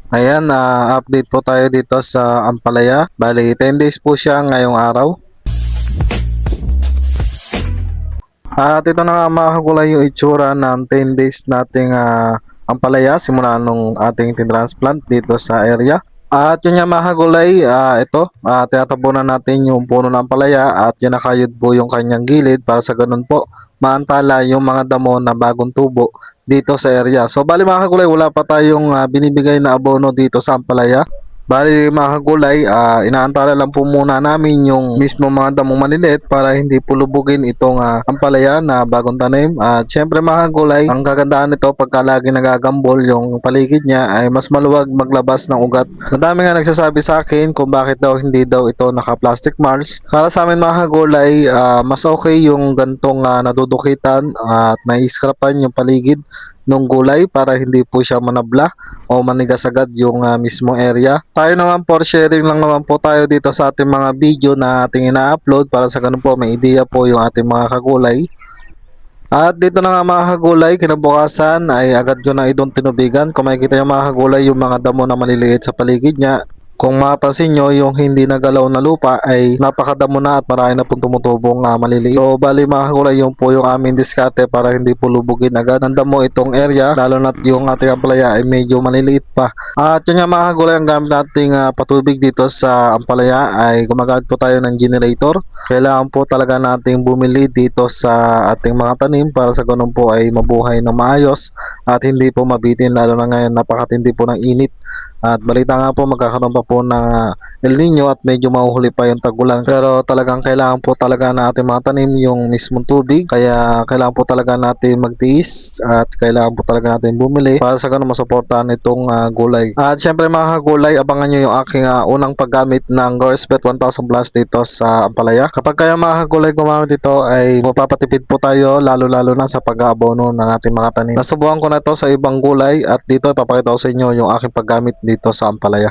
Ayan, update po tayo dito sa Ampalaya. Bali, 10 days po siya ngayong araw. At ito na nga mga kagulay yung itsura ng 10 days nating Ampalaya simula nung ating tinransplant dito sa area. At yun nga mga kagulay, ito, tinatabunan natin yung puno ng Ampalaya at kinakayod po yung kanyang gilid para sa ganun po maantala yung mga damo na bagong tubo dito sa area. So bali mga kagulay, wala pa tayong binibigay na abono dito sa Ampalaya. Bali mga kagulay, inaantala lang po muna namin yung mismo mga damong maliliit para hindi pulubugin itong ampalaya na bagong tanim. At syempre mga kagulay, ang kagandahan nito pagka lagi nagagambol yung paligid niya ay mas maluwag maglabas ng ugat. Madami nga nagsasabi sa akin kung bakit daw hindi daw ito naka-plastic marks. Para sa amin mga kagulay, mas okay yung gantong nadudukitan at naiskrapan yung paligid ng gulay para hindi po siya manabla o manigas agad yung mismong area. Tayo naman for sharing lang naman po tayo dito sa ating mga video na ating ina-upload para sa ganun po may ideya po yung ating mga kagulay. At dito na nga mga kagulay, kinabukasan ay agad ko na itong tinubigan. Kung makikita yung mga kagulay, yung mga damo na maliliit sa paligid niya. Kung mapapansin nyo, yung hindi nagalaw na lupa ay napakadamo na at marami na pong tumutubong maliliit. So bali mga kagulay, yung po yung aming diskarte para hindi po lubugin agad ng damo itong area, lalo na yung ating ampalaya ay medyo maliliit pa. At yun nga mga kagulay, ang gamit nating patubig dito sa ampalaya ay gumagamit po tayo ng generator. Kailangan po talaga nating bumili dito sa ating mga tanim para sa ganun po ay mabuhay na maayos at hindi po mabitin, lalo na ngayon napakatindi po ng init. At balita nga po magkakaroon pa po ng El Nino at medyo mahuhuli pa yung tagulan. Pero talagang kailangan po talaga na ating mga tanim yung mismong tubig. Kaya kailangan po talaga natin magtiis at kailangan po talaga natin bumili para sa ganun masuportahan itong gulay. At syempre mga gulay, abangan nyo yung aking unang paggamit ng Gorsbet 1000 Plus dito sa Ampalaya. Kapag kaya mga gulay gumamit ito ay mapapatipid po tayo lalo na sa pag-aabono ng ating mga tanim. Nasubukan ko na ito sa ibang gulay at dito ipapakita ko sa inyo yung aking paggamit dito sa Ampalaya.